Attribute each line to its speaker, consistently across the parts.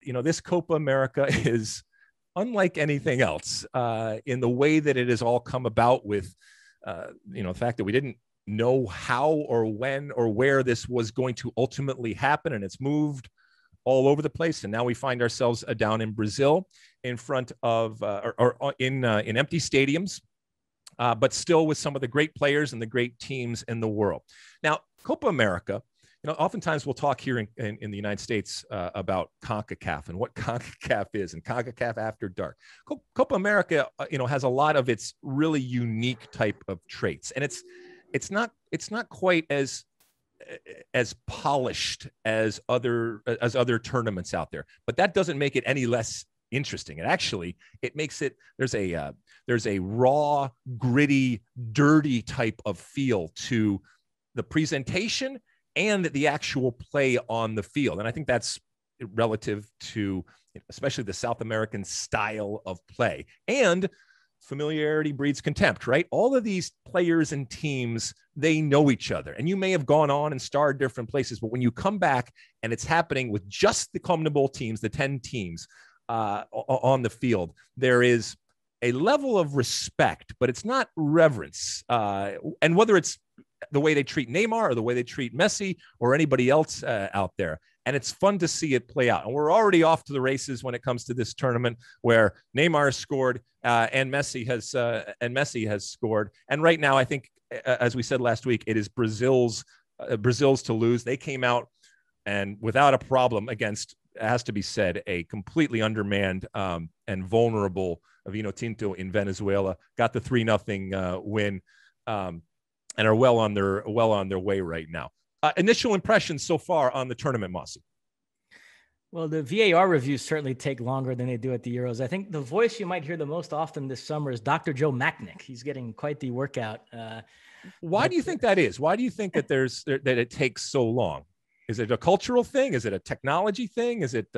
Speaker 1: this Copa America is unlike anything else in the way that it has all come about with, the fact that we didn't know how or when or where this was going to ultimately happen. And it's moved all over the place. And now we find ourselves down in Brazil in front of in empty stadiums, but still with some of the great players and the great teams in the world. Now, Copa America, oftentimes we'll talk here in the United States about CONCACAF and what CONCACAF is and CONCACAF After Dark. Copa America, has a lot of its really unique type of traits, and it's not quite as polished as other tournaments out there, but that doesn't make it any less interesting. It makes it, there's a raw, gritty, dirty type of feel to the presentation and the actual play on the field. And I think that's relative to especially the South American style of play. And familiarity breeds contempt, right? All of these players and teams, they know each other. And you may have gone on and starred different places, but when you come back and it's happening with just the CONMEBOL teams, the 10 teams on the field, there is a level of respect, but it's not reverence. And whether it's the way they treat Neymar or the way they treat Messi or anybody else out there. And it's fun to see it play out. And we're already off to the races when it comes to this tournament, where Neymar has scored and Messi has scored. And right now, I think, as we said last week, it is Brazil's to lose. They came out and without a problem against, it has to be said, a completely undermanned and vulnerable Vinotinto in Venezuela. Got the 3-0 win. And are well on their way right now. Initial impressions so far on the tournament, Mosse?
Speaker 2: Well, the VAR reviews certainly take longer than they do at the Euros. I think the voice you might hear the most often this summer is Dr. Joe Machnick. He's getting quite the workout.
Speaker 1: Why do you think that is? Why do you think that that it takes so long? Is it a cultural thing? Is it a technology thing? Is it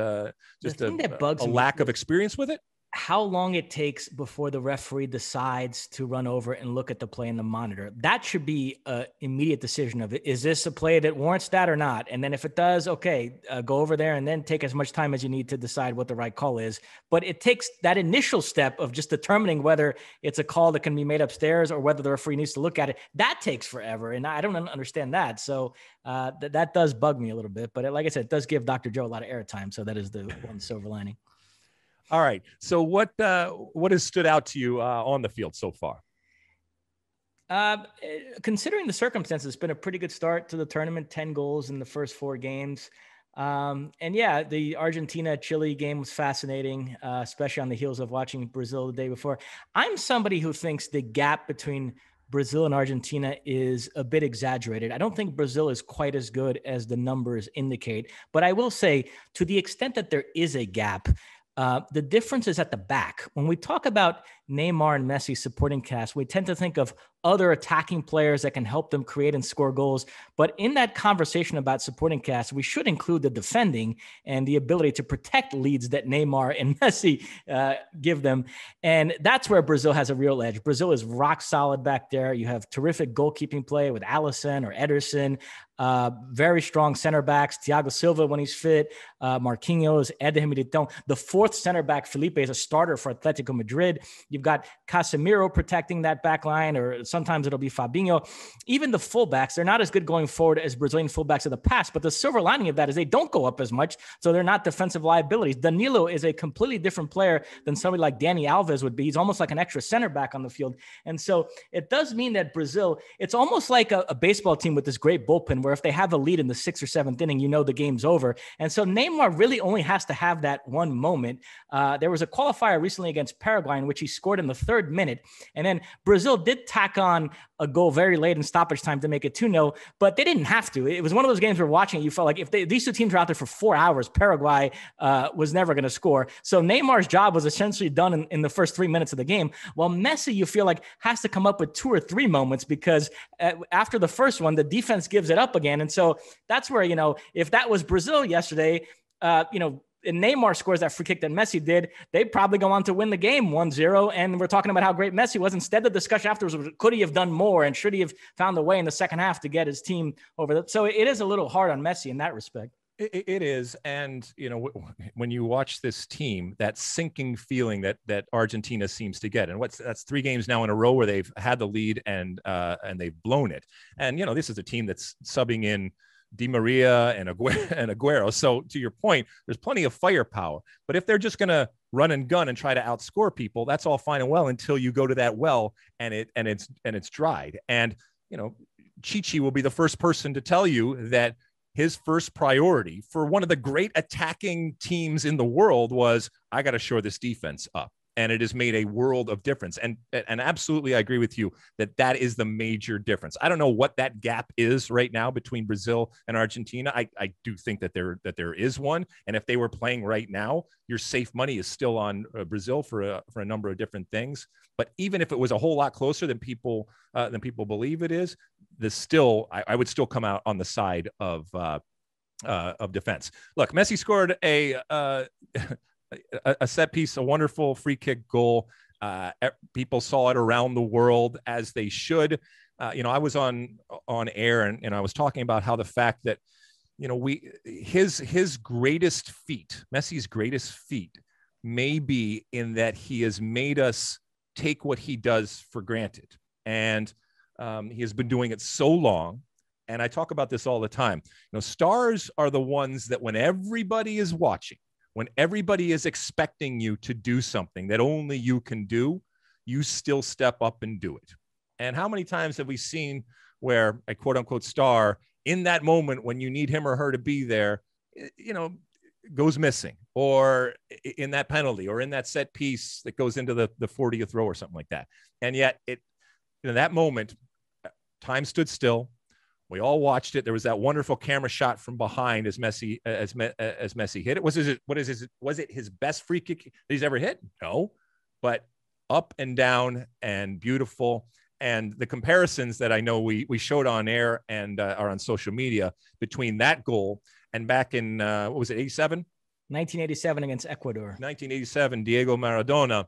Speaker 1: just a lack of experience with it?
Speaker 2: How long it takes before the referee decides to run over and look at the play in the monitor. That should be an immediate decision of it. Is this a play that warrants that or not? And then if it does, okay, go over there and then take as much time as you need to decide what the right call is. But it takes that initial step of just determining whether it's a call that can be made upstairs or whether the referee needs to look at it. That takes forever. And I don't understand that. So that does bug me a little bit. But like I said, it does give Dr. Joe a lot of airtime. So that is the one silver lining.
Speaker 1: All right. So what has stood out to you on the field so far?
Speaker 2: Considering the circumstances, it's been a pretty good start to the tournament. 10 goals in the first 4 games. And yeah, the Argentina-Chile game was fascinating, especially on the heels of watching Brazil the day before. I'm somebody who thinks the gap between Brazil and Argentina is a bit exaggerated. I don't think Brazil is quite as good as the numbers indicate. But I will say, to the extent that there is a gap, the difference is at the back. When we talk about Neymar and Messi supporting cast, we tend to think of other attacking players that can help them create and score goals. But in that conversation about supporting cast, we should include the defending and the ability to protect leads that Neymar and Messi give them. And that's where Brazil has a real edge. Brazil is rock solid back there. You have terrific goalkeeping play with Alisson or Ederson, very strong center backs, Thiago Silva when he's fit, Marquinhos, Eder Militão. The 4th center back, Felipe, is a starter for Atletico Madrid. You've got Casemiro protecting that back line, or sometimes it'll be Fabinho. Even the fullbacks, they're not as good going forward as Brazilian fullbacks of the past, but the silver lining of that is they don't go up as much, so they're not defensive liabilities. Danilo is a completely different player than somebody like Dani Alves would be. He's almost like an extra center back on the field. And so it does mean that Brazil, it's almost like a baseball team with this great bullpen where if they have a lead in the 6th or 7th inning, you know the game's over. And so Neymar really only has to have that one moment. There was a qualifier recently against Paraguay in which he scored in the 3rd minute. And then Brazil did tack on a goal very late in stoppage time to make it 2-0, but they didn't have to. It was one of those games where watching it, you felt like if these two teams were out there for 4 hours, Paraguay was never going to score. So Neymar's job was essentially done in the first 3 minutes of the game, while Messi, you feel like, has to come up with 2 or 3 moments because after the first one, the defense gives it up again. And so that's where, if that was Brazil yesterday, and Neymar scores that free kick that Messi did, they'd probably go on to win the game 1-0. And we're talking about how great Messi was. Instead, the discussion afterwards was, could he have done more? And should he have found a way in the second half to get his team over? So it is a little hard on Messi in that respect.
Speaker 1: It is. And, when you watch this team, that sinking feeling that Argentina seems to get, and that's 3 games now in a row where they've had the lead and they've blown it. And, this is a team that's subbing in Di Maria and Aguero. So to your point, there's plenty of firepower, but if they're just going to run and gun and try to outscore people, that's all fine and well until you go to that well and it's dried. And, Chichi will be the first person to tell you that his first priority for one of the great attacking teams in the world was, I got to shore this defense up. And it has made a world of difference. And absolutely, I agree with you that is the major difference. I don't know what that gap is right now between Brazil and Argentina. I do think that there is one. And if they were playing right now, your safe money is still on Brazil for a number of different things. But even if it was a whole lot closer than people believe it is, I would still come out on the side of defense. Look, Messi scored a set piece, a wonderful free kick goal. People saw it around the world, as they should. I was on air and I was talking about how the fact that, his greatest feat, Messi's greatest feat, may be in that he has made us take what he does for granted. And he has been doing it so long. And I talk about this all the time. Stars are the ones that when everybody is watching, when everybody is expecting you to do something that only you can do, you still step up and do it. And how many times have we seen where a quote unquote star in that moment when you need him or her to be there, goes missing, or in that penalty or in that set piece that goes into the 40th row or something like that. And yet in that moment, time stood still. We all watched it. There was that wonderful camera shot from behind as Messi hit it. Was it his best free kick that he's ever hit? No, but up and down and beautiful. And the comparisons that I know we showed on air and are on social media between that goal and back in, 87?
Speaker 2: 1987 against Ecuador.
Speaker 1: 1987, Diego Maradona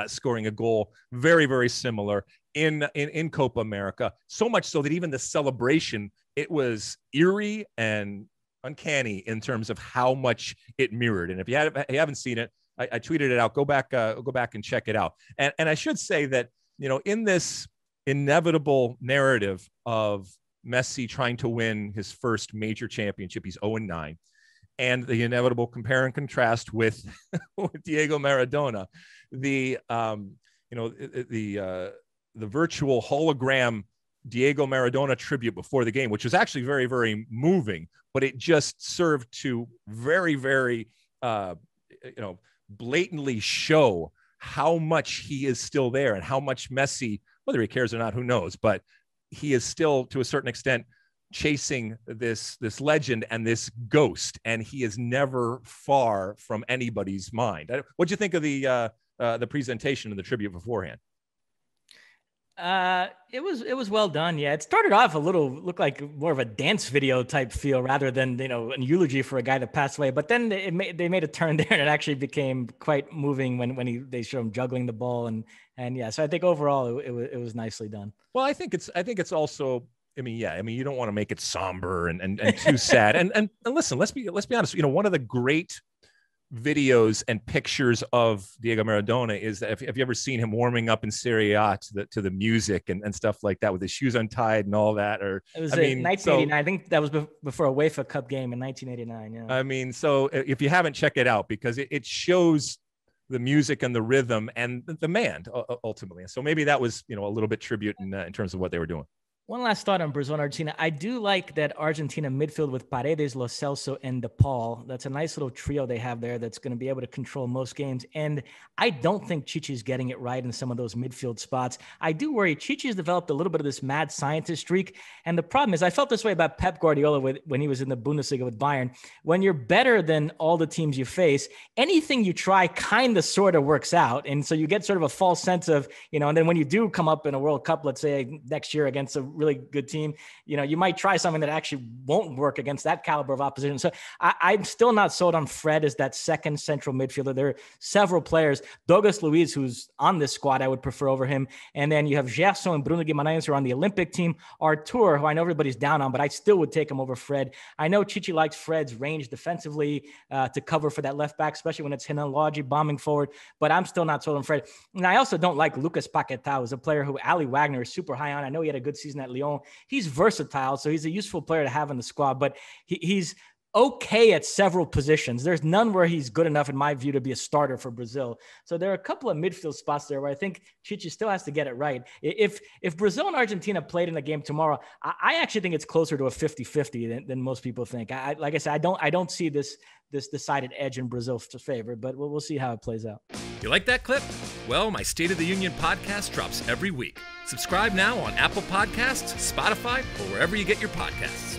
Speaker 1: scoring a goal very, very similar in Copa America. So much so that even the celebration, it was eerie and uncanny in terms of how much it mirrored. And if you haven't seen it, I tweeted it out. Go back and check it out. And I should say that, in this inevitable narrative of Messi trying to win his first major championship, he's 0-9, and the inevitable compare and contrast with Diego Maradona, the virtual hologram Diego Maradona tribute before the game, which was actually very, very moving, but it just served to very, very, blatantly show how much he is still there and how much Messi, whether he cares or not, who knows, but he is still to a certain extent chasing this legend and this ghost, and he is never far from anybody's mind. What'd you think of the presentation and the tribute beforehand?
Speaker 2: It was well done. Yeah. It started off looked like more of a dance video type feel rather than, an eulogy for a guy that passed away. But then they made a turn there and it actually became quite moving when they showed him juggling the ball. And yeah, so I think overall it was nicely done. Well,
Speaker 1: I think it's also, you don't want to make it somber and too sad. And listen, let's be honest. One of the great videos and pictures of Diego Maradona is that if you ever seen him warming up in Serie A to the music and stuff like that with his shoes untied and all that, or
Speaker 2: it was 1989. I think that was before a UEFA Cup game in 1989. Yeah.
Speaker 1: So if you haven't, check it out because it shows the music and the rhythm and the man ultimately. So maybe that was, a little bit tribute in terms of what they were doing.
Speaker 2: One last thought on Brazil and Argentina. I do like that Argentina midfield with Paredes, Lo Celso, and DePaul. That's a nice little trio they have there that's going to be able to control most games. And I don't think Chichi's getting it right in some of those midfield spots. I do worry Chichi's developed a little bit of this mad scientist streak. And the problem is I felt this way about Pep Guardiola when he was in the Bundesliga with Bayern. When you're better than all the teams you face, anything you try kind of sort of works out. And so you get sort of a false sense of, and then when you do come up in a World Cup, let's say next year against a really good team, you might try something that actually won't work against that caliber of opposition. So I'm still not sold on Fred as that second central midfielder. There are several players. Douglas Luiz, who's on this squad, I would prefer over him. And then you have Gerson and Bruno Guimarães, who are on the Olympic team. Artur, who I know everybody's down on, but I still would take him over Fred. I know Tite likes Fred's range defensively to cover for that left back, especially when it's Renan Lodge bombing forward, but I'm still not sold on Fred. And I also don't like Lucas Paquetá, who's a player who Ali Wagner is super high on. I know he had a good season at Lyon. He's versatile, so he's a useful player to have in the squad, but he's okay at several positions. There's none where he's good enough, in my view, to be a starter for Brazil. So there are a couple of midfield spots there where I think Tite still has to get it right. If Brazil and Argentina played in a game tomorrow, I actually think it's closer to a 50-50 than most people think. Like I said, I don't see this decided edge in Brazil's favor, but we'll see how it plays out.
Speaker 1: You like that clip? Well, my State of the Union podcast drops every week. Subscribe now on Apple Podcasts, Spotify, or wherever you get your podcasts.